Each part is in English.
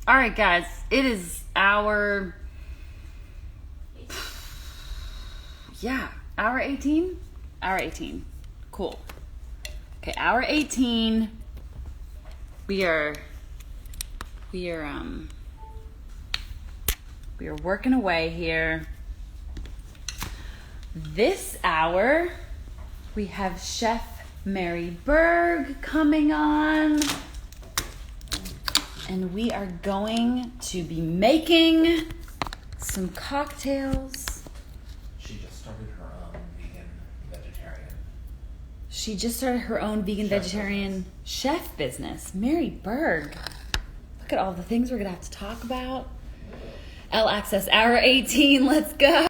All right, guys. It is hour 18. Hour 18. Cool. Okay, hour 18. We are we are um we are working away here. This hour we have Chef Mary Berg coming on. And we are going to be making some cocktails. She just started her own vegan vegetarian. She just started her own vegan vegetarian chef business. Mary Berg. Look at all the things we're going to have to talk about. L Access Hour 18. Let's go.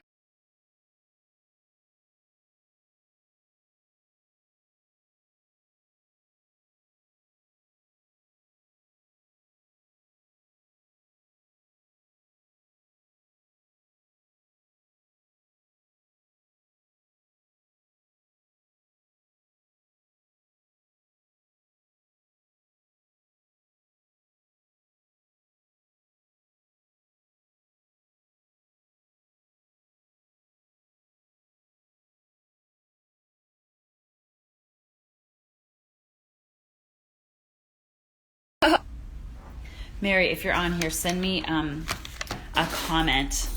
Mary, if you're on here, send me a comment.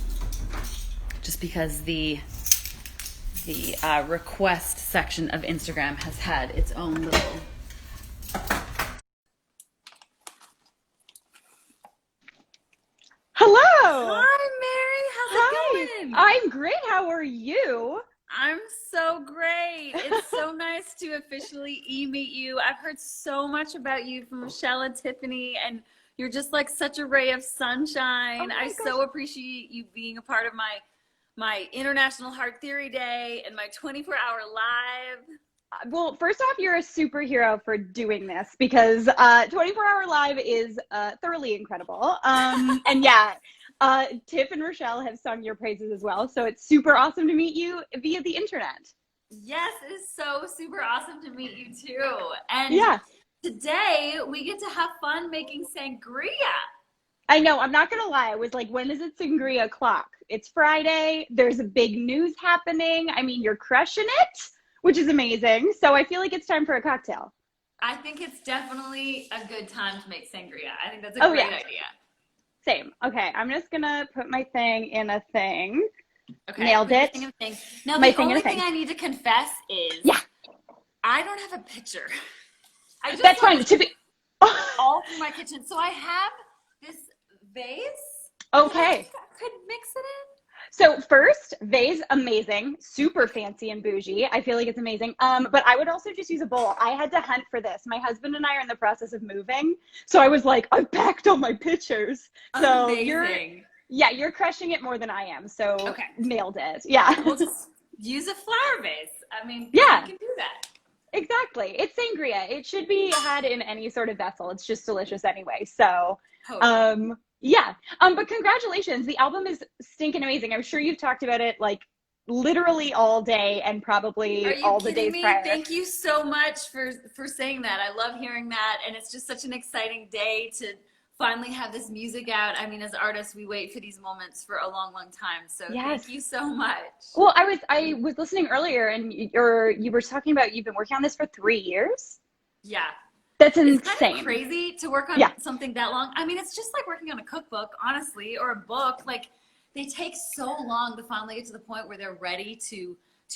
Just because the request section of Instagram has had its own little. Hello. Hi, Mary. How's Hi. it going? I'm great. How are you? I'm so great. It's so nice to officially meet you. I've heard so much about you from Michelle and Tiffany, and you're just like such a ray of sunshine. Oh I my so appreciate you being a part of my International Heart Theory Day and my 24-hour live. Well, first off, you're a superhero for doing this because 24-hour live is thoroughly incredible. And yeah, Tiff and Rochelle have sung your praises as well. So it's super awesome to meet you via the internet. Yes, it is so super awesome to meet you too. And Yeah, today we get to have fun making sangria. I know. I'm not going to lie. I was like, when is it sangria o'clock? It's Friday. There's a big news happening. I mean, you're crushing it, which is amazing. So I feel like it's time for a cocktail. I think it's definitely a good time to make sangria. I think that's a Oh, great yeah. idea. Same. Okay, I'm just gonna put my thing in a thing. Okay. Nailed put your it. thing in a thing. Now, My the thing in only a thing. thing I need to confess is Yeah, I don't have a pitcher. I just that's like fine. To be all through my kitchen. So I have this vase. okay. I could mix it in. So first, vase, amazing, super fancy and bougie. I feel like it's amazing. But I would also just use a bowl. I had to hunt for this. My husband and I are in the process of moving, so I was like, I've packed all my pictures. So Amazing. you're crushing it more than I am. So Okay. nailed it. Yeah. We'll just use a flower vase. I mean, Yeah. you can do that. Exactly. It's sangria. It should be had in any sort of vessel. It's just delicious anyway. So, Totally. yeah. But congratulations. The album is stinking amazing. I'm sure you've talked about it like literally all day and Are probably you all the kidding days me? prior. Thank you so much for saying that. I love hearing that, and it's just such an exciting day to finally have this music out. I mean, as artists, we wait for these moments for a long, long time. So Yes. thank you so much. Well, I was listening earlier and you were talking about you've been working on this for 3 years. Yeah. That's It's kind insane. of crazy to work on Yeah. something that long. I mean, it's just like working on a cookbook, honestly, or a book. Like they take so long to finally get to the point where they're ready to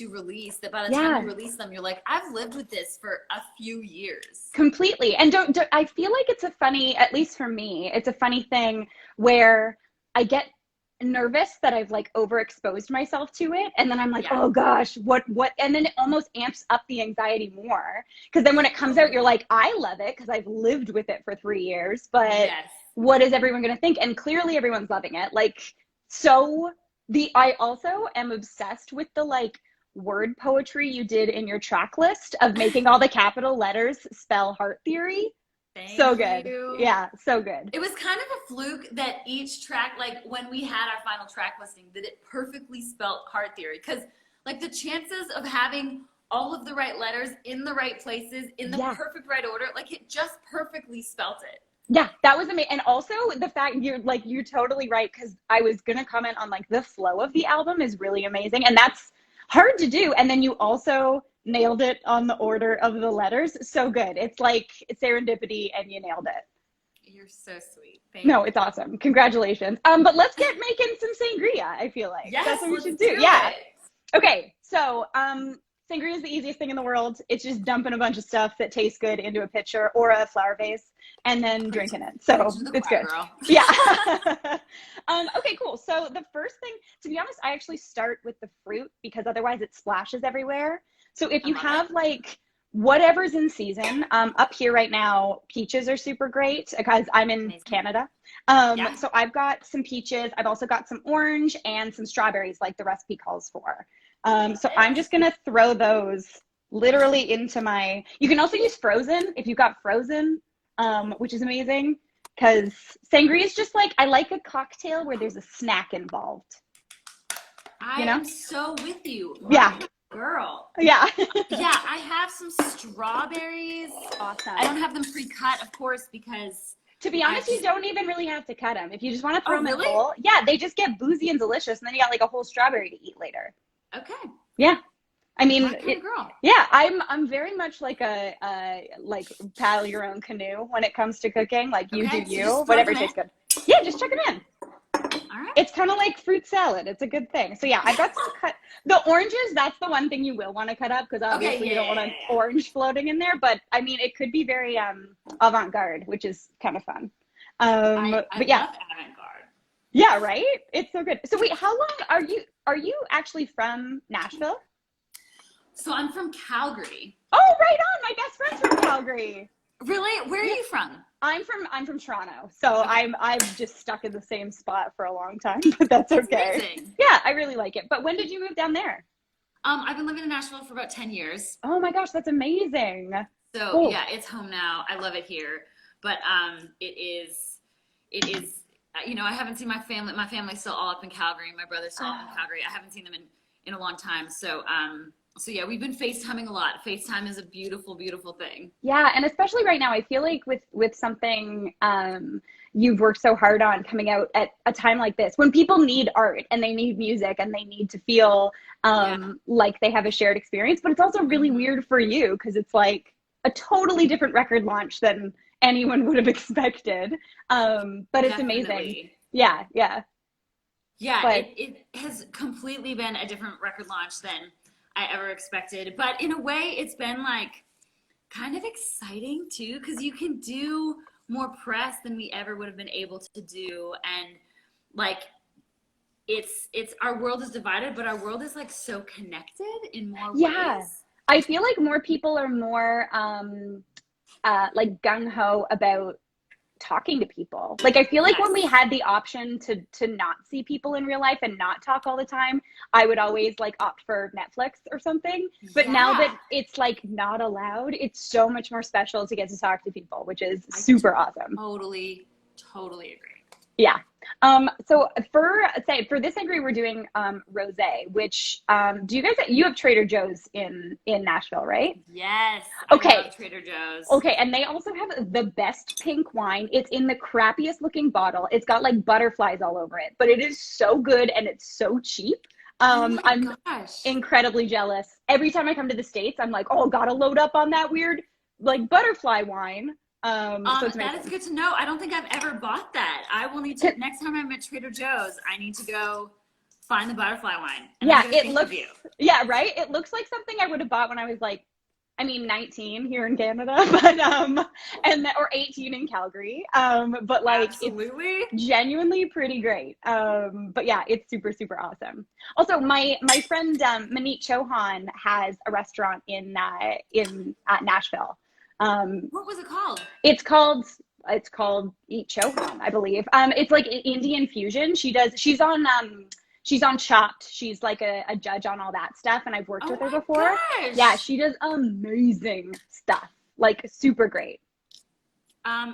release that by the time Yeah. you release them, you're like, I've lived with this for a few years. Completely. And don't I feel like it's a funny, at least for me, it's a funny thing where I get nervous that I've like overexposed myself to it. And then I'm like, Yeah. oh gosh, what, and then it almost amps up the anxiety more. Cause then when it comes out, you're like, I love it because I've lived with it for 3 years, but Yes. what is everyone going to think? And clearly everyone's loving it. Like, so I also am obsessed with the like word poetry you did in your track list of making all the capital letters spell heart theory. Thank So good. you. Yeah, so good. It was kind of a fluke that each track, like when we had our final track listing, that it perfectly spelt heart theory. Because like the chances of having all of the right letters in the right places, in the Yeah. perfect right order, like it just perfectly spelt it. Yeah, that was amazing. And also the fact you're totally right, because I was gonna comment on like the flow of the album is really amazing, and that's hard to do. And then you also nailed it on the order of the letters. So good. It's like serendipity, and you nailed it. You're so sweet. Thank No, you. it's awesome. Congratulations. But let's get making some sangria. I feel like Yes, that's what we let's should do do. Yeah. it. Okay, so sangria is the easiest thing in the world. It's just dumping a bunch of stuff that tastes good into a pitcher or a flower vase and then drinking it. So it's good. Girl. Yeah. Okay, cool. So the first thing, to be honest, I actually start with the fruit because otherwise it splashes everywhere. So if you have like whatever's in season, up here right now, peaches are super great because I'm in Canada. So I've got some peaches. I've also got some orange and some strawberries like the recipe calls for. So I'm just going to throw those literally into you can also use frozen if you've got frozen, which is amazing because sangria is just like, I like a cocktail where there's a snack involved. I am so with you. Yeah. Girl. Yeah. Yeah, I have some strawberries. Awesome. I don't have them pre-cut, of course, because... To be honest, you don't even really have to cut them. If you just want to throw them in really? whole, yeah, they just get boozy and delicious, and then you got like a whole strawberry to eat later. Okay. Yeah. I mean, girl. Yeah, I'm very much like a like paddle your own canoe when it comes to cooking. Like you do you, whatever tastes good. Yeah, just chuck it in. All right. It's kind of like fruit salad. It's a good thing. So yeah, I got some cut. The oranges, that's the one thing you will want to cut up because obviously you don't want an orange floating in there. But I mean, it could be very avant-garde, which is kind of fun. But yeah, love avant-garde. Yeah, right? It's so good. So wait, how long are you actually from Nashville? So I'm from Calgary. Oh, right on. My best friend's from Calgary. Really? Where are you from? I'm from Toronto. So I've just stuck in the same spot for a long time, but that's okay. Amazing. Yeah, I really like it. But when did you move down there? I've been living in Nashville for about 10 years. Oh my gosh, that's amazing. So cool. Yeah, it's home now. I love it here. But it is I haven't seen my family. My family's still all up in Calgary. My brother's still up in Calgary. I haven't seen them in a long time. So yeah, we've been FaceTiming a lot. FaceTime is a beautiful, beautiful thing. Yeah, and especially right now, I feel like with something you've worked so hard on coming out at a time like this, when people need art and they need music and they need to feel like they have a shared experience, but it's also really weird for you because it's like a totally different record launch than anyone would have expected. But it's amazing. Yeah. But it has completely been a different record launch than I ever expected. But in a way, it's been like kind of exciting too, because you can do more press than we ever would have been able to do. And like it's our world is divided, but our world is like so connected in more ways. I feel like more people are more like gung-ho about talking to people. Like I feel like when we had the option to not see people in real life and not talk all the time, I would always like opt for Netflix or something. But now that it's like not allowed, it's so much more special to get to talk to people, which is super awesome. Totally agree. Yeah. So for this sangria, we're doing rosé, which you have Trader Joe's in Nashville, right? Yes. Okay. I love Trader Joe's. Okay, and they also have the best pink wine. It's in the crappiest looking bottle. It's got like butterflies all over it, but it is so good and it's so cheap. I'm incredibly jealous. Every time I come to the States, I'm like, oh, gotta load up on that weird like butterfly wine. So that is good to know. I don't think I've ever bought that. I will need to, next time I'm at Trader Joe's, I need to go find the butterfly wine. It looks, right? It looks like something I would have bought when I was like, 19 here in Canada, but, or 18 in Calgary. But like, absolutely. It's genuinely pretty great. But yeah, it's super, super awesome. Also, my friend, Manit Chauhan has a restaurant in Nashville. What was it called? It's called Eat Chauhan, I believe. It's like Indian fusion. She's on Chopped. She's like a judge on all that stuff, and I've worked with her before. Gosh. Yeah, she does amazing stuff. Like super great.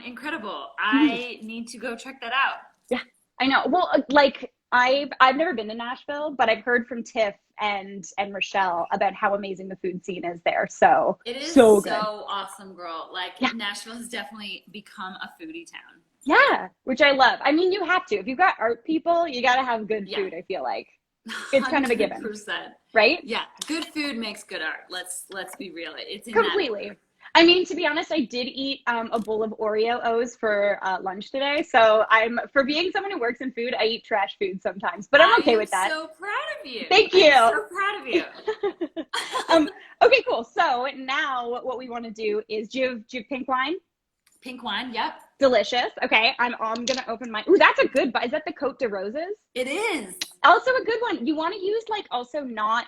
Incredible. I need to go check that out. Yeah, I know. Well, like I've never been to Nashville, but I've heard from Tiff and Rochelle about how amazing the food scene is there. So It is so so good. awesome, girl. Like Yeah. Nashville has definitely become a foodie town. Yeah, which I love. I mean, you have to. If you've got art people, you got to have good food, I feel like. It's kind of a given. 100%. Right? Yeah, good food makes good art. Let's be real. It's in Completely. that. I mean, to be honest, I did eat a bowl of Oreo O's for lunch today. So for being someone who works in food, I eat trash food sometimes, but I'm okay with that. I'm so proud of you. Thank you. I'm so proud of you. Okay, cool. So now what we want to do is, do you have pink wine? Pink wine, yep. Delicious. Okay, I'm gonna open my. Ooh, that's a good. Is that the Côte de Roses? It is. Also a good one. You want to use like also not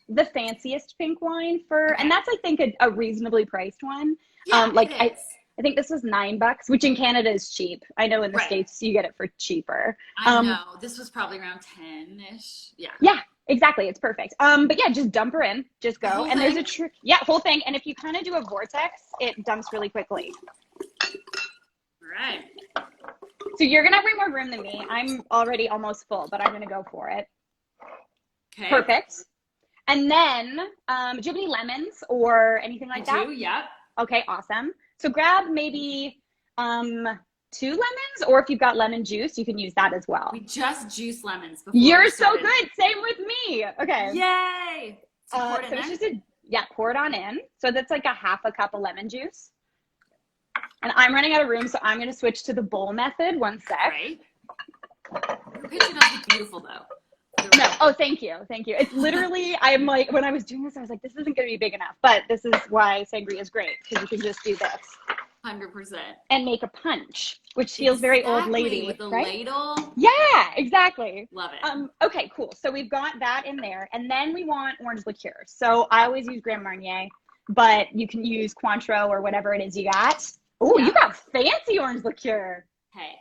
the fanciest pink wine for, and that's I think a reasonably priced one. Yeah, Like it is. I think this was $9, which in Canada is cheap. I know in the Right. States you get it for cheaper. I know. This was probably around 10-ish. Yeah. Yeah, exactly. It's perfect. But yeah, just dump her in. Just go. Whole And there's a thing? trick. Yeah, whole thing. And if you kind of do a vortex, it dumps really quickly. All right. So you're gonna have way more room than me. I'm already almost full, but I'm gonna go for it. Okay. Perfect. And then, do you have any lemons or anything like I that? do, yep. Okay, awesome. So grab maybe 2 lemons, or if you've got lemon juice, you can use that as well. We just juiced lemons before You're we so started. good. Same with me. Okay. Yay! So pour it in So there. it's just pour it on in. So that's like a half a cup of lemon juice. And I'm running out of room, so I'm going to switch to the bowl method. One sec. Right. Your picture does look beautiful, though. No. Oh, thank you. Thank you. It's literally, I'm like, when I was doing this, I was like, this isn't going to be big enough. But this is why sangria is great, because you can just do this 100%. and make a punch, which feels very old lady, with the right? ladle. Yeah, exactly. Love it. Okay, cool. So we've got that in there, and then we want orange liqueur. So I always use Grand Marnier, but you can use Cointreau or whatever it is you got. Oh, Yeah. you got fancy orange liqueur. Hey,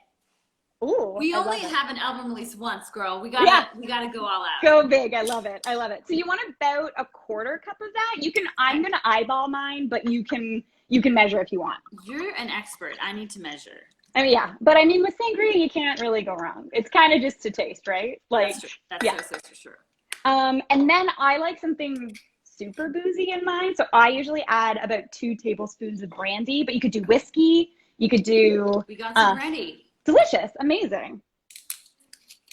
Ooh, we I love only it. have an album release once, girl. We gotta go all out. Go big. I love it. I love it. So you want about a quarter cup of that. You can. I'm gonna eyeball mine, but you can measure if you want. You're an expert. I need to measure. I mean, yeah, but I mean with sangria, you can't really go wrong. It's kind of just to taste, right? Like, That's true. That's yeah. so true. And then I like something super boozy in mine. So I usually add about 2 tablespoons of brandy, but you could do whiskey. You could do We got some ready. delicious, amazing.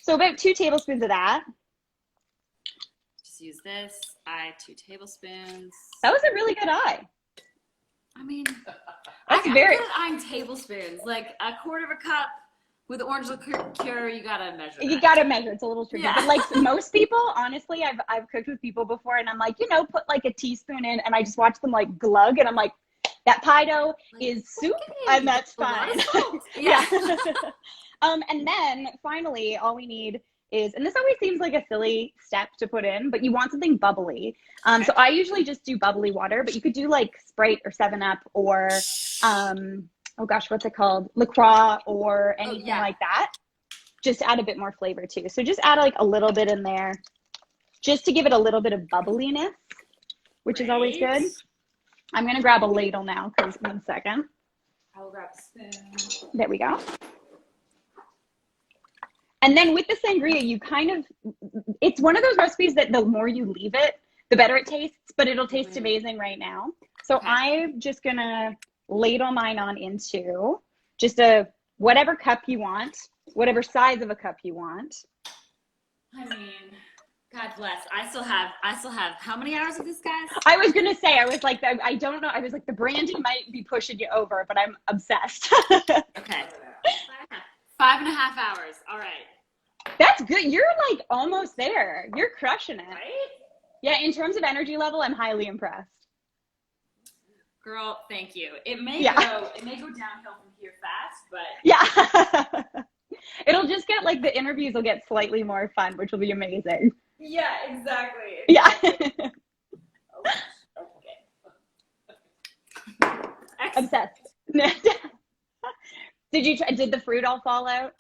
So about 2 tablespoons of that. Just use this. 2 tablespoons. That was a really good eye. I mean, That's I'm very- good at eyeing tablespoons. Like a quarter of a cup with orange liqueur, you gotta measure. You that. gotta measure. It's a little tricky. Yeah. But like most people, honestly, I've cooked with people before, and I'm like, put like a teaspoon in, and I just watch them like glug, and I'm like, that pie dough is soup, and that's A lot fine. of salt. Yeah. Yeah. And then finally, all we need is, and this always seems like a silly step to put in, but you want something bubbly. So I usually just do bubbly water, but you could do like Sprite or 7-Up or, oh gosh, what's it called? LaCroix or anything like that. Just add a bit more flavor too. So just add like a little bit in there just to give it a little bit of bubbliness, which is always good. I'm going to grab a ladle now, because 1 second. I'll grab a spoon. There we go. And then with the sangria, you it's one of those recipes that the more you leave it, the better it tastes, but it'll taste amazing right now. So I'm just going to ladle mine on into just whatever cup you want, whatever size of a cup you want. I mean, God bless. I still have how many hours of this, guys? I was going to say, I was like, I don't know. I was like, the brandy might be pushing you over, but I'm obsessed. Okay. 5.5 hours. All right. That's good. You're like almost there. You're crushing it. Right? Yeah, in terms of energy level, I'm highly impressed. Girl, thank you. It may go downhill from here fast, but Yeah. It'll just get like the interviews will get slightly more fun, which will be amazing. yeah, exactly. Yeah. Okay. Obsessed. Did the fruit all fall out?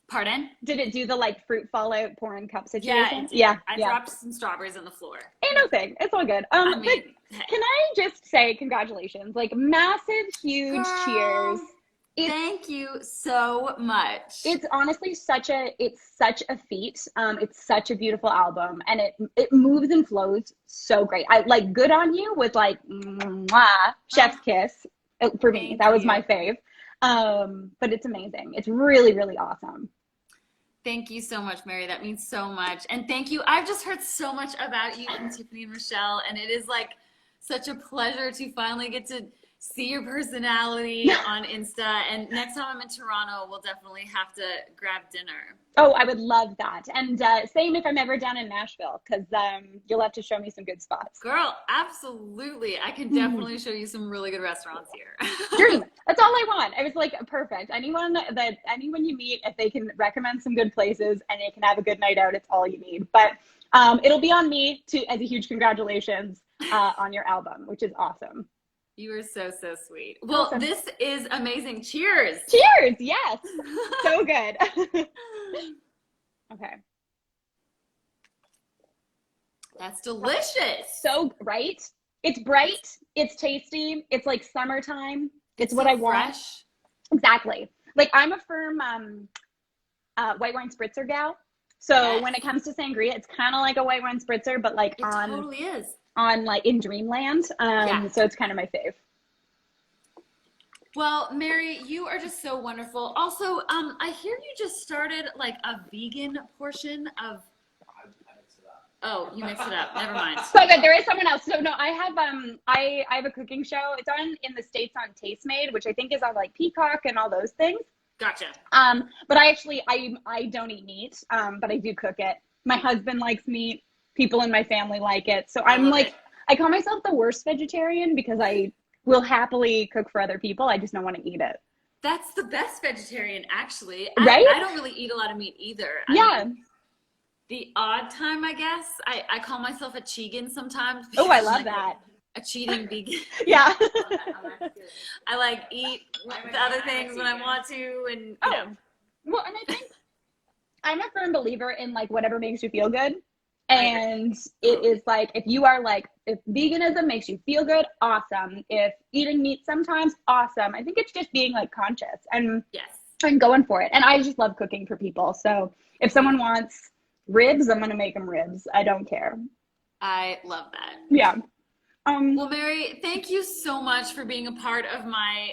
Pardon? Did it do the like fruit fall out, pour in cup Yeah, situation? it did. I dropped some strawberries on the floor. Ain't no thing. It's all good. I But mean, can I just say congratulations? Like massive, huge Girl. cheers Thank you so much. It's honestly such a feat. It's such a beautiful album, and it moves and flows so great. I like Good on You with like mwah, chef's kiss for me. Thank That was you. my fave. But it's amazing. It's really, really awesome. Thank you so much, Mary. That means so much. And thank you. I've just heard so much about you from Tiffany and Rochelle, and it is like such a pleasure to finally get to see your personality on Insta. And next time I'm in Toronto, we'll definitely have to grab dinner. Oh, I would love that. And same if I'm ever down in Nashville, because you'll have to show me some good spots. Girl, absolutely. I can definitely show you some really good restaurants here. Dream. That's all I want. I was like, perfect. Anyone you meet, if they can recommend some good places and they can have a good night out, it's all you need. But it'll be on me as a huge congratulations on your album, which is awesome. You are so, so sweet. Well, Awesome. This is amazing. Cheers. Cheers. Yes. So good. Okay. That's delicious. So, right? It's bright. It's tasty. It's like summertime. It's what so I want. fresh. Exactly. Like I'm a firm white wine spritzer gal. So when it comes to sangria, it's kind of like a white wine spritzer, but like It totally is. on like in dreamland. So it's kind of my fave. Well, Mary, you are just so wonderful. Also, I hear you just started like a vegan portion of. I mixed it up. Oh, you mixed it up. Never mind. So good. There is someone else. So no, I have a cooking show. It's on in the States on Tastemade, which I think is on like Peacock and all those things. Gotcha. But I don't eat meat. But I do cook it. My husband likes meat. People in my family like it. So I'm like, I call myself the worst vegetarian because I will happily cook for other people. I just don't want to eat it. That's the best vegetarian, actually. Right? I don't really eat a lot of meat either. Yeah. I mean, the odd time, I guess. I call myself a chegan sometimes. Oh, I because love I'm, like, that. A cheating vegan. Yeah. I like eat the other things when I want to, and you know. Well, and I think I'm a firm believer in like whatever makes you feel good. And it is like, if veganism makes you feel good, awesome. If eating meat sometimes, awesome. I think it's just being like conscious and going for it. And I just love cooking for people. So if someone wants ribs, I'm going to make them ribs. I don't care. I love that. Yeah. Well, Mary, thank you so much for being a part of my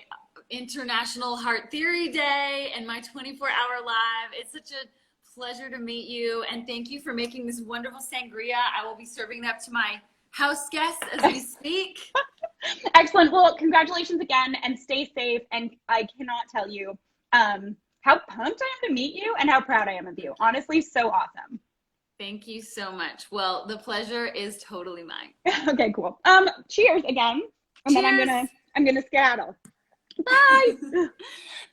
International Heart Theory Day and my 24-hour live. It's such a pleasure to meet you, and thank you for making this wonderful sangria. I will be serving that to my house guests as we speak. Excellent. Well, congratulations again, and stay safe. And I cannot tell you how pumped I am to meet you and how proud I am of you. Honestly, so awesome. Thank you so much. Well, the pleasure is totally mine. Okay, cool. Cheers again. And Cheers. then I'm gonna skedaddle. Bye.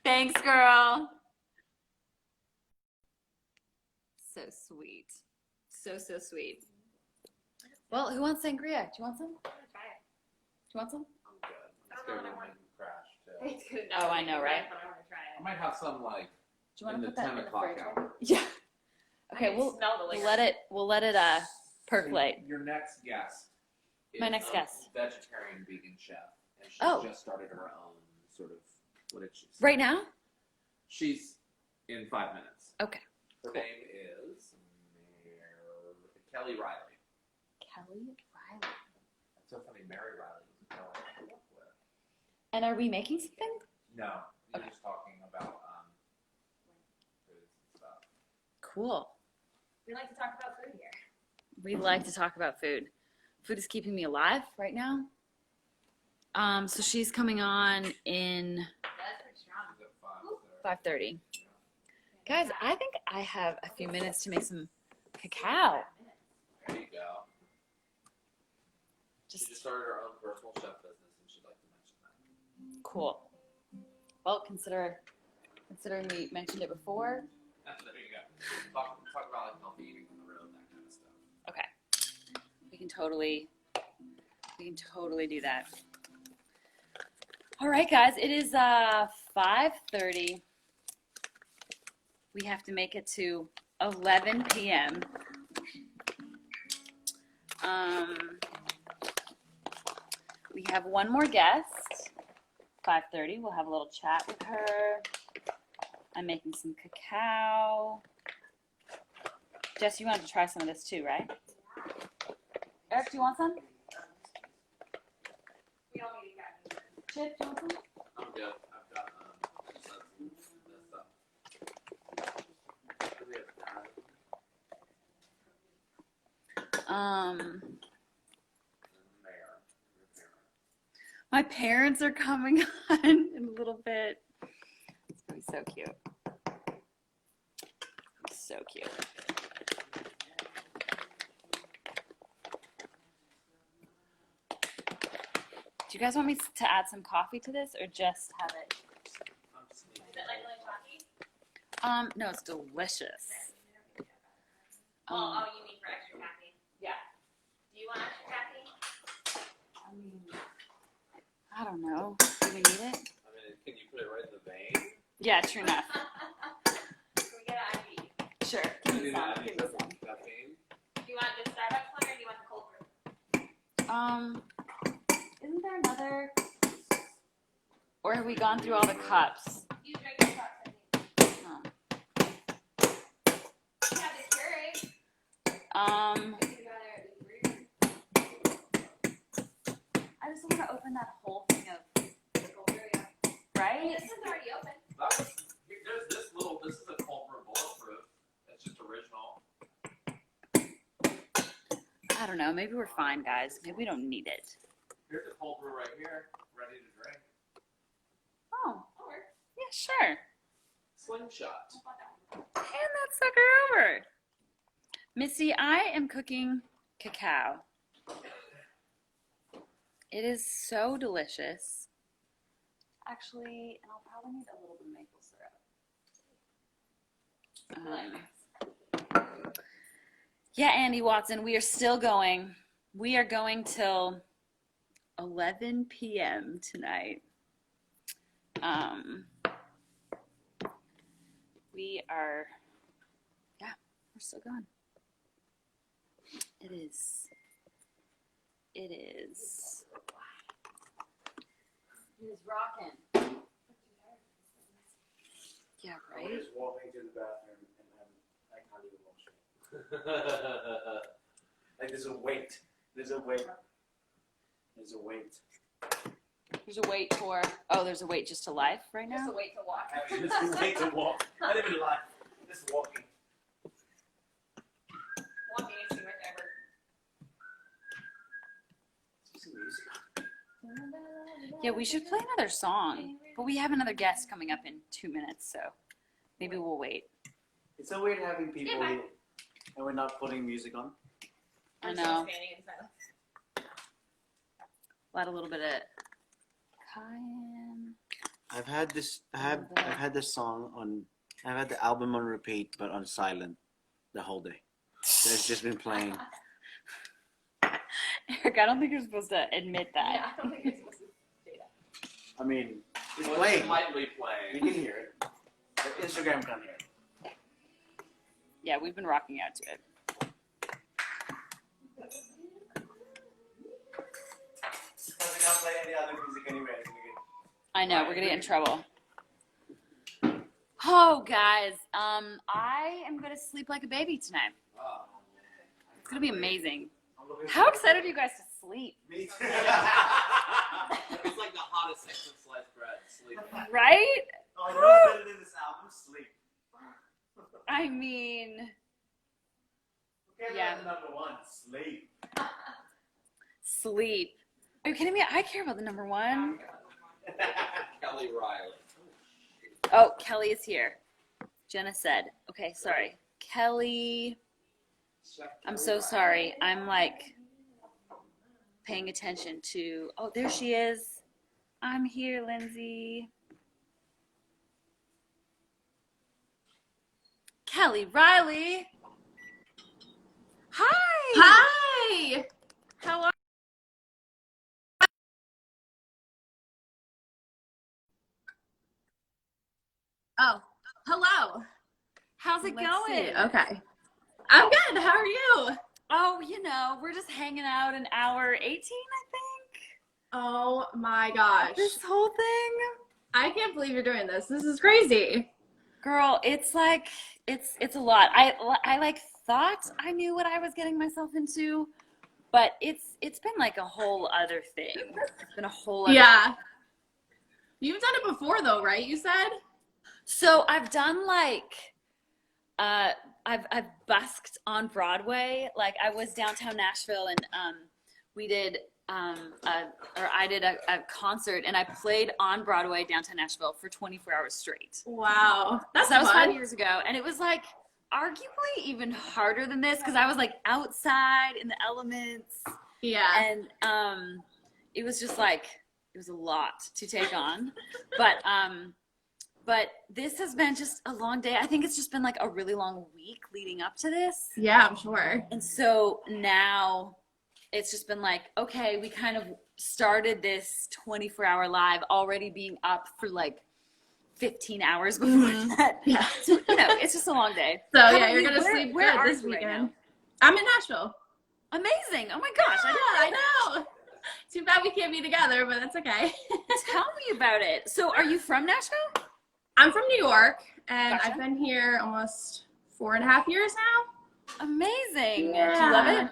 Thanks, girl. So sweet. So sweet. Well, who wants sangria? Do you want some? Do you want some? I'm good. It's gonna make me crash too. Oh, I know, right? I might have some like Do you want in to the put that 10 in the o'clock fridge? hour. Yeah. Okay, we'll let it percolate. Your next guest is My next guest. vegetarian vegan chef. And she's just started her own sort of, what did she say? Right now? She's in 5 minutes. Okay. Her name is Kelly Riley. Kelly Riley. That's so funny. Mary Riley was a girl I worked with. And are we making something? No, you're Okay. just talking about foods and stuff. Cool. We like to talk about food here. We like to talk about food. Food is keeping me alive right now. So she's coming on in That's pretty strong. She's at 5. 5:30. Guys, I think I have a few minutes to make some cacao. There you go. She Just just started her own personal chef business, and she'd like to mention that. cool. Well, considering we mentioned it before. There you go. Talk about like healthy eating on the road, that kind of stuff. Okay. We can totally do that. All right, guys, it is 5:30. We have to make it to 11 p.m. We have one more guest. 5:30. We'll have a little chat with her. I'm making some cacao. Jess, you wanted to try some of this too, right? Eric, do you want some? We don't need to Chip, do you want some? I'm good. I've got this stuff. We have My parents are coming on in a little bit. It's gonna be so cute. So cute. Do you guys want me to add some coffee to this or just have it? Is it like really coffee? No, it's delicious. Oh, you mean for extra caffeine? Yeah. Do you want extra caffeine? I mean, I don't know. Do we need it? I mean, can you put it right in the vein? Yeah, true enough. Can we get an IV? Sure. I Give me mean, some. I Give need me some some. caffeine. Do you want the Starbucks one or do you want the cold brew? Isn't there another? Or have we gone through all the cups? You drink the cups, I think. Oh. You have the Keurig. We could go there at the brewery. I just want to open that whole thing of, The cold brew, yeah. right? This one's already open. There's this is a cold brew bulletproof. It's just original. I don't know. Maybe we're fine, guys. Maybe we don't need it. Here's a cold brew right here, ready to drink. Oh, Or yeah, sure. Slingshot. Hand that sucker over. Missy, I am cooking cacao. It is so delicious. Actually, and I'll probably need a little bit of maple syrup. Yeah, Andy Watson, we are still going. We are going till 11 p.m. tonight. We are, yeah, we're still going. It is. It is rocking. Yeah, I'm right? just walking to the bathroom and I can't even wash it. Like there's a weight. There's a weight. There's a weight. There's a wait for, oh, there's a wait just to life right just now? a wait to walk. There's a weight to walk. Not even life. Just walking. Walking is too much effort. Some music. Yeah, we should play another song. But we have another guest coming up in 2 minutes, so maybe we'll wait. It's so weird having people Yeah, here and we're not putting music on. I I'm know. still standing in silence. We'll add a little bit of cayenne. I've had this song on. I've had the album on repeat, but on silent the whole day. So it's just been playing. Eric, I don't think you're supposed to admit Yeah, that. I don't think you're supposed to say that. I mean, it's Well, playing. it's lightly You playing. can hear it. The Instagram can hear it. Yeah, we've been rocking out to it. Because we can't play any other music anyway. I know, we're gonna get in trouble. Oh, guys, I am gonna sleep like a baby tonight. Oh. It's gonna be amazing. How excited are you guys to sleep? Me too. It's like the hottest section of sliced bread. Sleep. Right? Oh, you know what's better than this album? Sleep. I mean, Okay, Yeah. yeah. Number one, sleep. sleep. Are you kidding me? I care about the number one. Kelly Riley. Oh, Kelly is here. Jenna said. Okay, sorry. Kelly, I'm so sorry. I'm like paying attention to, oh, there she is. I'm here, Lindsay. Kelly Riley. Hi. Hi. How are Oh, hello. How's it Let's going? see. Okay. I'm good. How are you? Oh, you know, we're just hanging out in hour 18, I think. Oh my gosh. This whole thing, I can't believe you're doing this. This is crazy. girl, it's like it's a lot. I like thought I knew what I was getting myself into, but it's been like a whole other thing. It's been a whole other Yeah. You've done it before though, right? You said? So I've done like I've busked on Broadway. Like I was downtown Nashville and we did I did a concert and I played on Broadway downtown Nashville for 24 hours straight. Wow. That's So that was fun. 5 years ago, and it was like arguably even harder than this because I was like outside in the elements, Yeah. and it was just like it was a lot to take on, but this has been just a long day. I think it's just been like a really long week leading up to this, Yeah, I'm sure. and so now it's just been like, okay, we kind of started this 24-hour live already being up for like 15 hours before that. Yeah. So, it's just a long day. So How yeah, about you're you? gonna Where- sleep where good are this you right weekend. now? I'm in Nashville. Amazing. Oh my gosh. Yeah, I know. Too bad we can't be together, but that's okay. Tell me about it. So are you from Nashville? I'm from New York, and Gotcha. I've been here almost 4.5 years now. Amazing. Do you love it?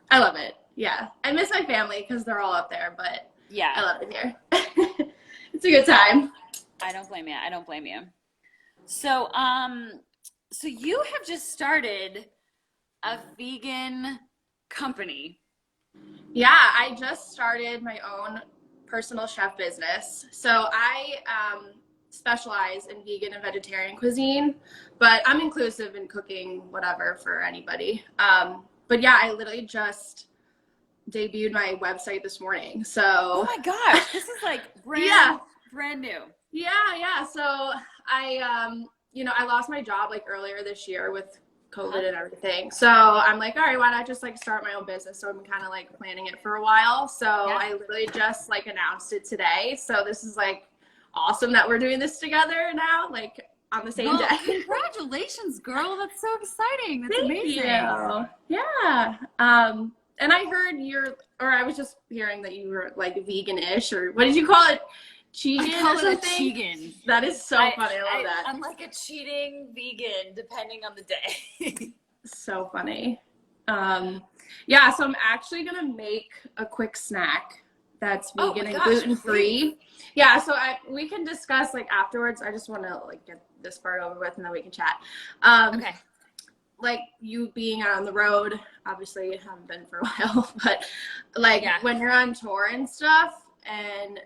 I love it. Yeah. I miss my family because they're all up there, but I Yeah. love it here. It's a good time. I don't blame you. So, so you have just started a vegan company. Yeah, I just started my own personal chef business. So I specialize in vegan and vegetarian cuisine, but I'm inclusive in cooking whatever for anybody. But yeah, I literally just debuted my website this morning. So Oh my gosh, this is like brand new. yeah. So I I lost my job like earlier this year with COVID and everything. So I'm like, all right, why not just like start my own business? So I've been kind of like planning it for a while. So I literally just like announced it today. So this is like awesome that we're doing this together now, like on the same day. Congratulations, girl. That's so exciting. That's Thank amazing. you. Yeah. And I heard I was just hearing that you were like vegan-ish, or what did you call it? Cheating I call or it a something? cheatin. That is so funny. I love that. I'm like a cheating vegan, depending on the day. So funny. Yeah, so I'm actually gonna make a quick snack that's Oh vegan my and gosh, gluten-free. Yeah, so we can discuss like afterwards. I just want to like get this part over with and then we can chat. Okay. Like you being on the road, obviously you haven't been for a while, but like when you're on tour and stuff and,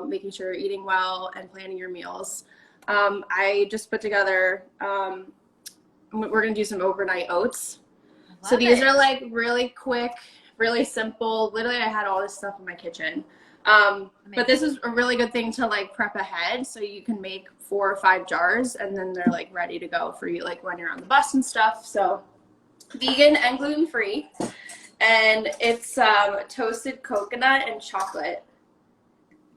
making sure you're eating well and planning your meals. I just put together, we're going to do some overnight oats. So these are like really quick, really simple. Literally, I had all this stuff in my kitchen. But this is a really good thing to like prep ahead. So you can make 4 or 5 jars and then they're like ready to go for you, like when you're on the bus and stuff. So vegan and gluten-free. And it's toasted coconut and chocolate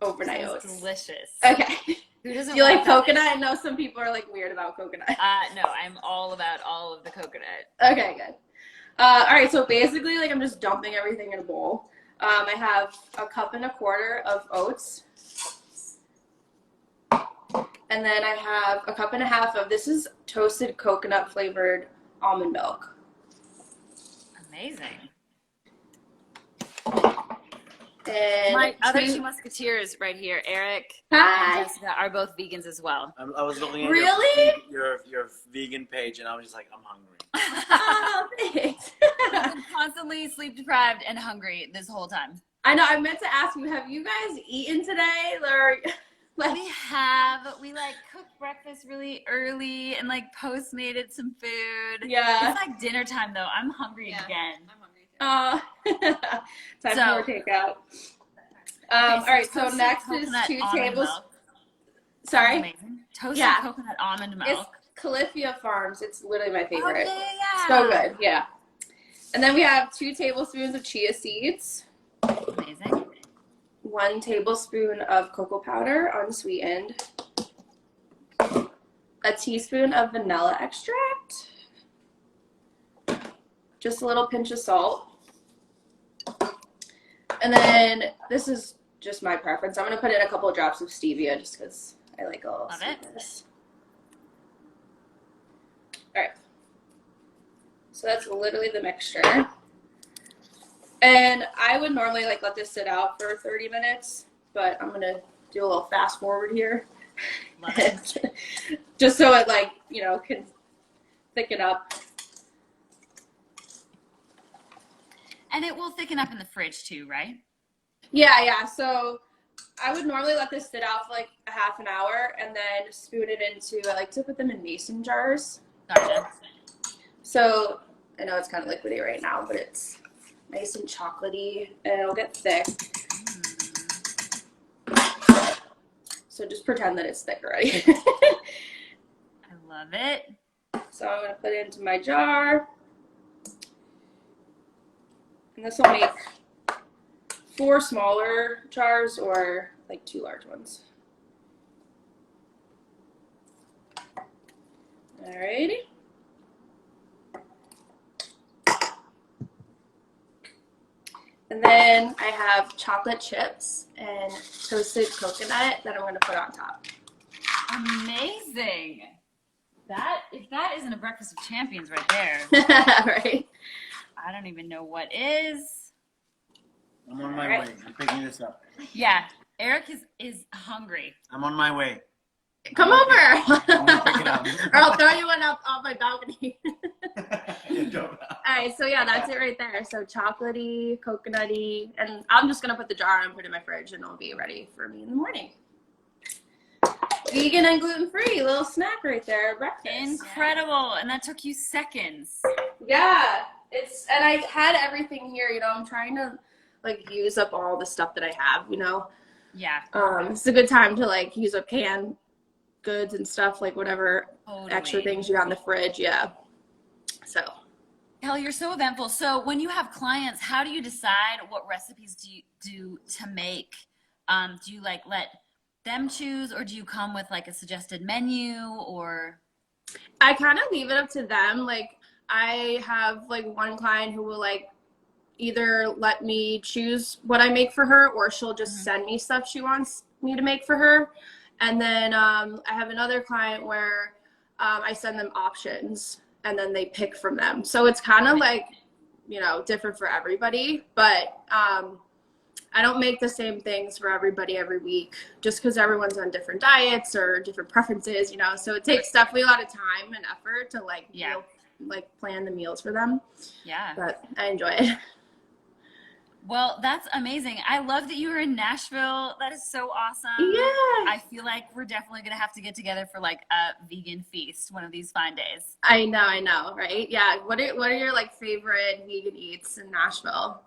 overnight oats. Delicious. Okay. Who doesn't Do you like want that? coconut? I know some people are like weird about coconut. No, I'm all about all of the coconut. Okay, good. All right, so basically, like I'm just dumping everything in a bowl. I have 1.25 cups of oats. And then I have 1.5 cups of, this is toasted coconut flavored almond milk. Amazing. And My other 2 musketeers right here, Eric Hi. and Jessica, are both vegans as well. I was looking at Really? your vegan page, and I was just like, I'm hungry. Oh, thanks. I've been constantly sleep deprived and hungry this whole time. I know, I meant to ask you, have you guys eaten today? Or like, We like cooked breakfast really early and like postmated some food. yeah. It's like dinner time though. I'm hungry again. Time So- for takeout. Okay, All right, so toasted next is coconut 2 almond tablespoons. milk. Sorry, Amazing. Toasted Yeah. coconut almond milk. it's Califia Farms. It's literally my favorite. Oh, yeah. So good, yeah. And then we have 2 tablespoons of chia seeds, Amazing. 1 tablespoon of cocoa powder unsweetened, a teaspoon of vanilla extract, just a little pinch of salt, and then this is just my preference. I'm going to put in a couple of drops of stevia just because I like all Love it. sweetness. All right. So that's literally the mixture. And I would normally like let this sit out for 30 minutes, but I'm going to do a little fast forward here. Love it. Just so it like, you know, can thicken up. And it will thicken up in the fridge too, right? Yeah. So I would normally let this sit out for like a half an hour and then spoon it into, I like to put them in mason jars. Gotcha. So I know it's kind of liquidy right now, but it's nice and chocolatey and it'll get thick. So just pretend that it's thick already. I love it. So I'm going to put it into my jar. And this will make 4 smaller jars or like 2 large ones. Alrighty. And then I have chocolate chips and toasted coconut that I'm going to put on top. Amazing. If that isn't a breakfast of champions right there, Right? I don't even know what is. I'm on my way. I'm picking this up. Yeah, Eric is hungry. I'm on my way. Come over. I'm gonna pick it up. Or I'll throw you one up off my balcony. You don't know. All right, so yeah, that's it right there. So chocolatey, coconutty, and I'm just gonna put the jar and put it in my fridge, and it'll be ready for me in the morning. Vegan and gluten-free, little snack right there, breakfast. Incredible, and that took you seconds. Yeah, and I had everything here. You know, I'm trying to like use up all the stuff that I have. You know, Yeah. It's a good time to like use up canned goods and stuff, like whatever Totally. extra things you got in the fridge. Yeah. So. Hell, you're so eventful. So when you have clients, how do you decide what recipes do you do to make? Do you like let them choose, or do you come with like a suggested menu, or? I kind of leave it up to them. Like I have like one client who will like either let me choose what I make for her, or she'll just send me stuff she wants me to make for her. And then I have another client where I send them options and then they pick from them. So it's kind of like, you know, different for everybody, but I don't make the same things for everybody every week just because everyone's on different diets or different preferences, you know, so it takes definitely a lot of time and effort to like, Yeah. you know, like plan the meals for them, Yeah. but I enjoy it. Well, that's amazing. I love that you were in Nashville. That is so awesome. Yeah. I feel like we're definitely going to have to get together for like a vegan feast one of these fine days. I know, right? Yeah. What are your like favorite vegan eats in Nashville?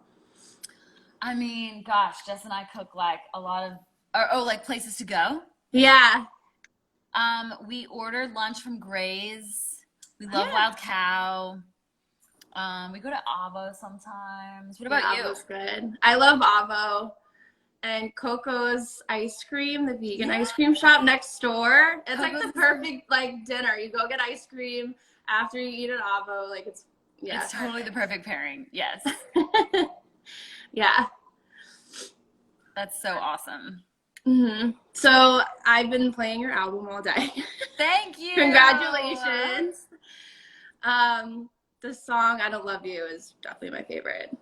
I mean, gosh, Jess and I cook like a lot of, like places to go. Yeah. We ordered lunch from Gray's. We love Yeah. Wild Cow. We go to Avo sometimes. What about you? Avo's good. I love Avo. And Coco's ice cream, the vegan ice cream shop next door. It's like Coco's the perfect like dinner. You go get ice cream after you eat at Avo. Like it's Totally the perfect pairing. Yes. Yeah. That's so awesome. So I've been playing your album all day. Thank you. Congratulations. The song "I Don't Love You" is definitely my favorite.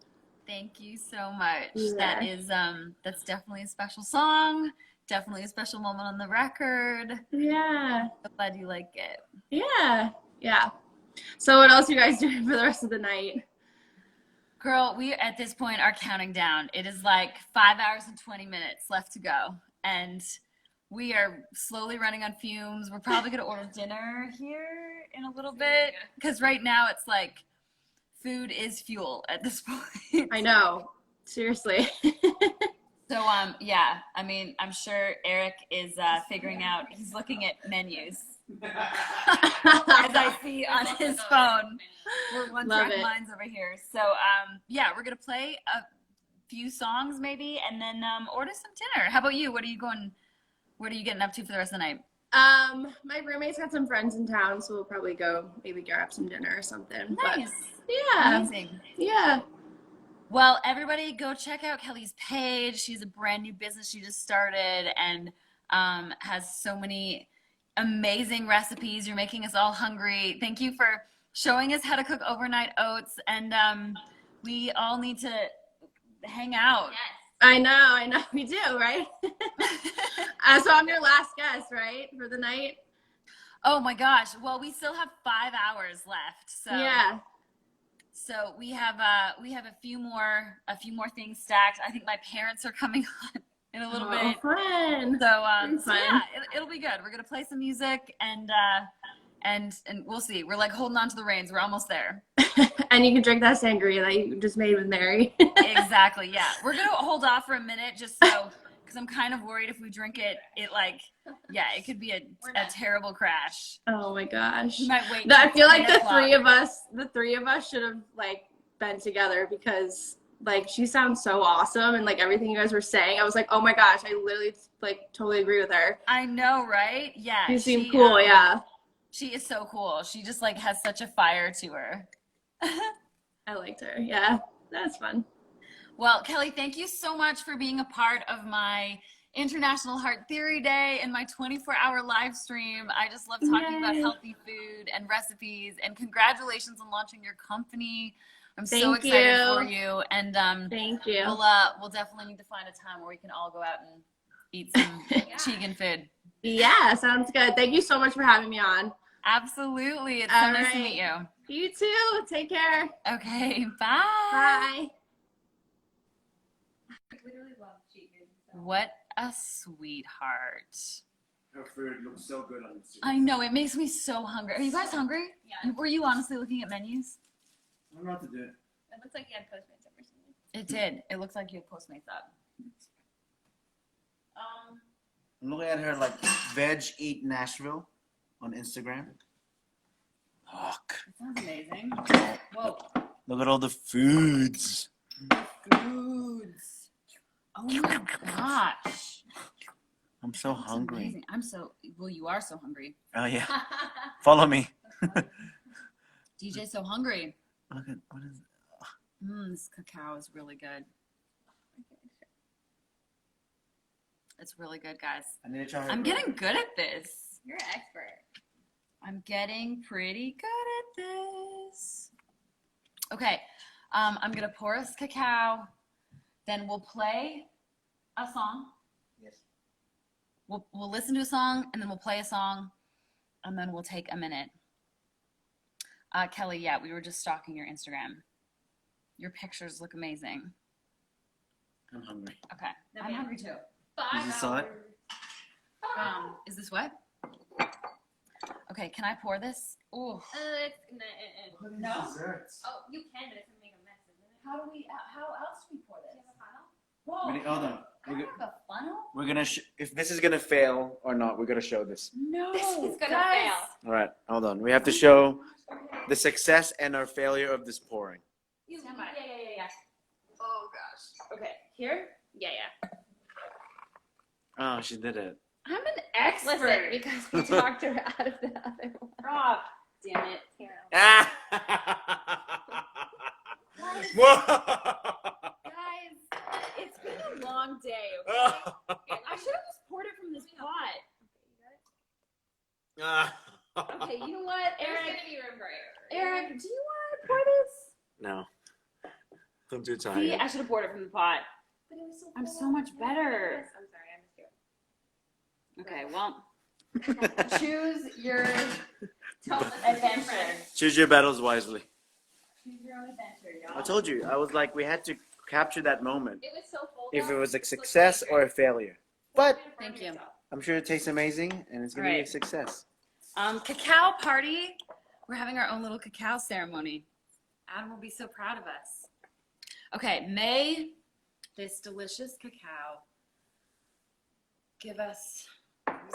Thank you so much. Yeah. That is that's definitely a special song. Definitely a special moment on the record. Yeah. So glad you like it. Yeah. So what else are you guys doing for the rest of the night? Girl, we at this point are counting down. It is like 5 hours and 20 minutes left to go. And we are slowly running on fumes. We're probably going to order dinner here in a little bit. Because right now it's like food is fuel at this point. I know. Seriously. So, yeah. I mean, I'm sure Eric is figuring out. He's looking at menus. As I see on his phone. We're one Love track it. minds over here. So, yeah, we're going to play a few songs maybe and then order some dinner. How about you? What are you getting up to for the rest of the night? My roommate's got some friends in town, so we'll probably go maybe grab some dinner or something. Nice. But, yeah. Amazing. Yeah. Well, everybody go check out Kelly's page. She's a brand new business she just started and has so many amazing recipes. You're making us all hungry. Thank you for showing us how to cook overnight oats. And we all need to hang out. Yes. I know. We do, right? So I'm your last guest, right? For the night? Oh my gosh. Well, we still have 5 hours left. So Yeah. So we have a few more things stacked. I think my parents are coming on in a little bit. Fun. So yeah, it'll be good. We're gonna play some music and we'll see. We're like holding on to the reins. We're almost there. And you can drink that sangria that you just made with Mary. Exactly. Yeah, we're gonna hold off for a minute just so because I'm kind of worried if we drink it, it could be a terrible crash. Oh my gosh. We might wait. I feel like 10 the o'clock. three of us should have like been together because like she sounds so awesome and like everything you guys were saying, I was like, oh my gosh, I literally like totally agree with her. I know, right? Yeah. You seem cool, yeah. She is so cool. She just like has such a fire to her. I liked her. Yeah, that's fun. Well, Kelly, thank you so much for being a part of my International Heart Theory Day and my 24-hour live stream. I just love talking about healthy food and recipes. And congratulations on launching your company. I'm so excited for you. And thank you. We'll definitely need to find a time where we can all go out and eat some Chigan food. Yeah, sounds good. Thank you so much for having me on. Absolutely. It's so nice to meet you. You too. Take care. Okay. Bye. Bye. I literally love chicken. So. What a sweetheart. Her food looks so good on Instagram. I know. It makes me so hungry. Are you guys hungry? Yeah. Were you honestly looking at menus? I don't know what to do. It looks like you had Postmates up or something. It did. It looks like you had Postmates up. I'm looking at her like Veg Eat Nashville on Instagram. Look. That sounds amazing. Whoa. Look at all the foods. Foods. Oh my gosh. I'm so That's hungry. amazing. You are so hungry. Oh yeah. Follow me. DJ's so hungry. Look at what is it? This cacao is really good. It's really good, guys. I need to try her. I'm getting good at this. You're an expert. I'm getting pretty good at this. Okay, I'm gonna pour us cacao. Then we'll play a song. Yes. We'll listen to a song, and then we'll play a song, and then we'll take a minute. Kelly, yeah, we were just stalking your Instagram. Your pictures look amazing. I'm hungry. Okay, I'm hungry too. 5 Is this on? hours. Is this wet? Okay, can I pour this? Ooh. What is No? desserts? Oh, you can, but it's gonna make a mess, isn't it? How else do we pour Do you this? have a funnel? Whoa. Hold on. I have a funnel? We're gonna if this is gonna fail or not, we're gonna show this. No. This is gonna guys. fail. All right, hold on. We have to show the success and our failure of this pouring. Stand by. Yeah. Oh gosh. Okay, here? Yeah. Oh, she did it. I'm an expert. Listen, because we talked her out of the other one. Oh, damn it. Here. Guys, it's been a long day, okay? I should have just poured it from this pot. Okay, you know what, There's Eric? gonna be room for error. Eric, do you want to pour this? No. I'm too See, tired. I should have poured it from the pot. But it was so I'm cold. so much better. I'm sorry, I missed you. Okay, well, choose your Don't listen to your adventure. friends. Choose your battles wisely. Choose your own adventure, y'all. I told you. I was like, we had to capture that moment. It was so cold. If it though. was a success or a failure. But Thank you. I'm sure it tastes amazing and it's going to be a Right. success. Cacao party. We're having our own little cacao ceremony. Adam will be so proud of us. Okay, may this delicious cacao give us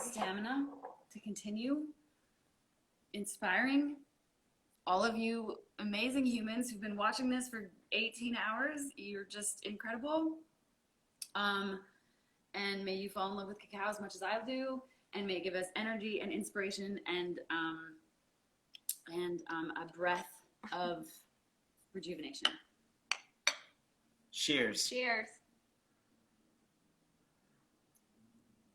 stamina to continue inspiring all of you amazing humans who've been watching this for 18 hours. You're just incredible. And may you fall in love with cacao as much as I do, and may it give us energy and inspiration and a breath of rejuvenation. Cheers. Cheers.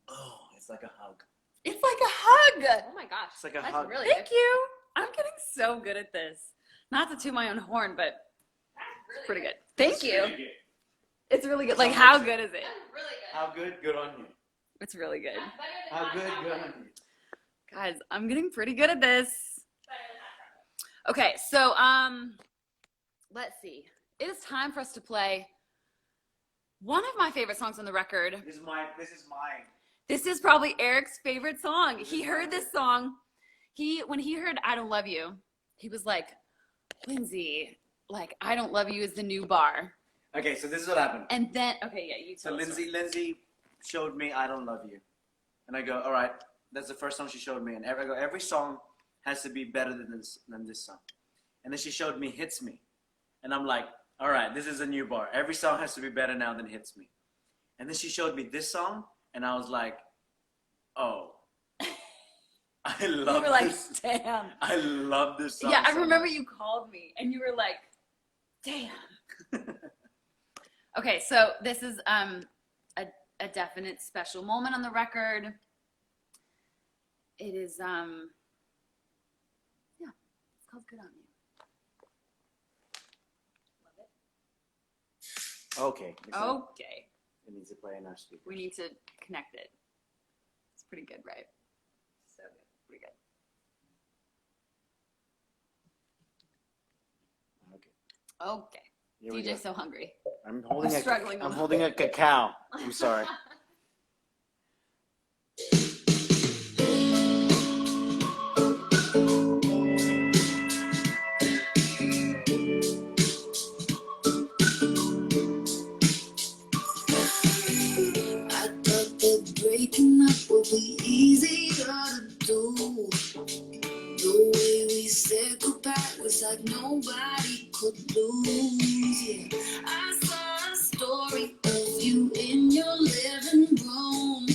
Oh, it's like a hug. It's like a hug. Oh my gosh. It's like a That's hug. really Thank good. you. I'm getting so good at this. Not to toot my own horn, but it's pretty good. Thank you. Really good. It's really good. Like, how good is it? That's really good. How good? Good on you. It's really good. That's better than How hot good? chocolate. Good on you. Guys, I'm getting pretty good at this. Better than hot chocolate. Okay, so let's see. It is time for us to play one of my favorite songs on the record. This is mine. This is probably Eric's favorite song. He heard this song. When he heard I Don't Love You, he was like, Lindsay, like, I Don't Love You is the new bar. Okay, so this is what happened. And then, okay, yeah, you So tell the story. Lindsay showed me I Don't Love You. And I go, all right, that's the first song she showed me. And I go, every song has to be better than this song. And then she showed me Hits Me. And I'm like, all right, this is a new bar. Every song has to be better now than Hits Me. And then she showed me this song, and I was like, oh. I love You were like, this. damn. I love this song. Yeah, I so remember much. you called me, and you were like, damn. Okay, so this is a definite special moment on the record. It is yeah, it's called Good on You. Okay. Okay, It needs to play in our speaker. we need to connect it. It's pretty good, right? So good, pretty good. Okay. Okay, Here we go. DJ's so hungry. I'm holding struggling I'm with- holding a cacao. I'm sorry. I thought that breaking up would be easier to do. The way we said goodbye was like nobody could lose. Yeah, I saw a story of you in your living room.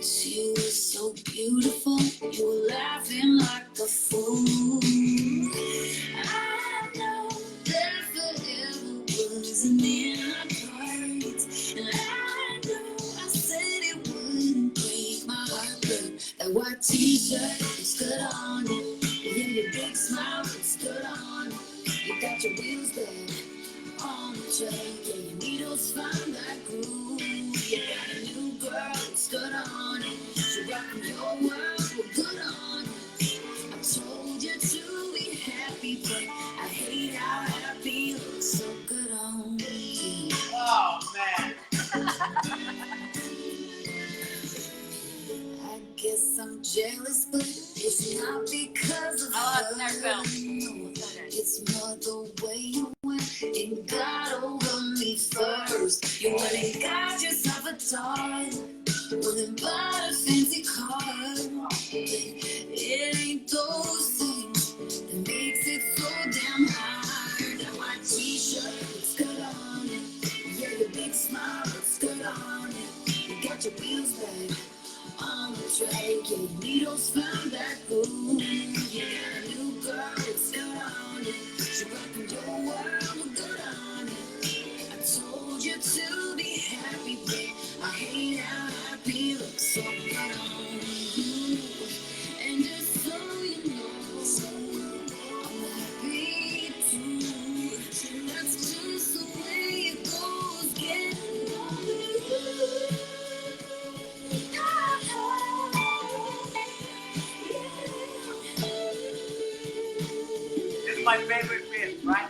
She was so beautiful, you were laughing like a fool. I know that forever wasn't in our cards, and I know I said it wouldn't break my heart, but that white t-shirt looks good on you, and then your big smile looks good on you. You got your wheels back on the track, and your needles found that groove. You got a new girl, looks good on you. She rockin' your world, well, good on you. I told you to be happy, but I hate how happy looks so good on you. Oh man. I guess I'm jealous, but it's not because of Oh, her. it's never No, it's more the way you went and got over me first. You went and got yourself a toy, went and bought a fancy car. It ain't those things that makes it so damn hard. That white t-shirt looks good on you. Yeah, your big smile looks good on you. You got your wheels back on the track, yeah, your needles found that groove. You got a new girl, it's good on you. She rockin' your world, good on you. I told you to be happy, but I hate how happy looks so good on you. And just so you know, I'm happy too. That's just the way it goes, getting over you. This is my favorite bit, right?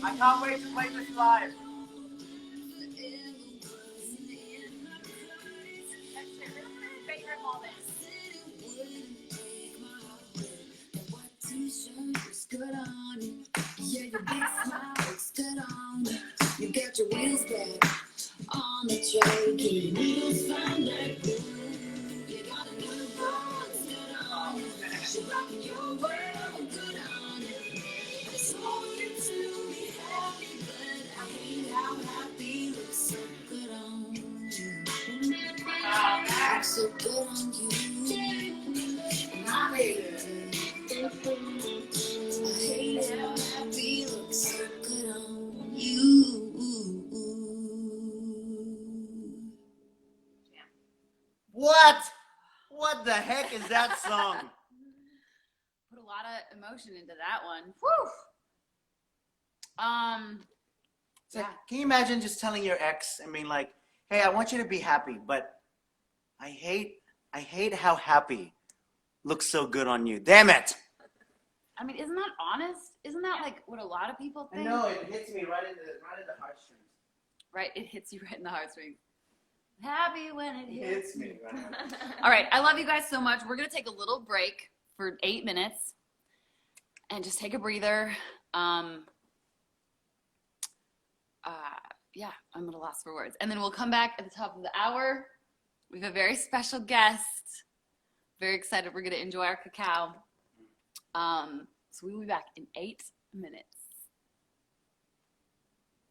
I can't wait to play this live. Favorite moment. T-shirt looks good on you. Yeah, your big smile looks good on you. You got your wheels back on the track. Yeah, your needles found that groove. You got a new girl, it's good on you. She rockin' your world, good on you. I told you to be happy, but I hate how happy looks so good on you. Looks so good on you. And I hate it. I hate how happy looks so good on you. song. Put a lot of emotion into that one. Whew. It's like, can you imagine just telling your ex, I mean, like, hey, I want you to be happy, but I hate how happy looks so good on you. Damn it! I mean, isn't that honest? Isn't that like what a lot of people I think? know, it hits me right in the heartstrings. Right, it hits you right in the heartstrings. Happy when it hits me. Right. All right, I love you guys so much. We're gonna take a little break for 8 minutes and just take a breather. Yeah, I'm at a loss for words. And then we'll come back at the top of the hour. We have a very special guest. Very excited. We're gonna enjoy our cacao. So we'll be back in 8 minutes.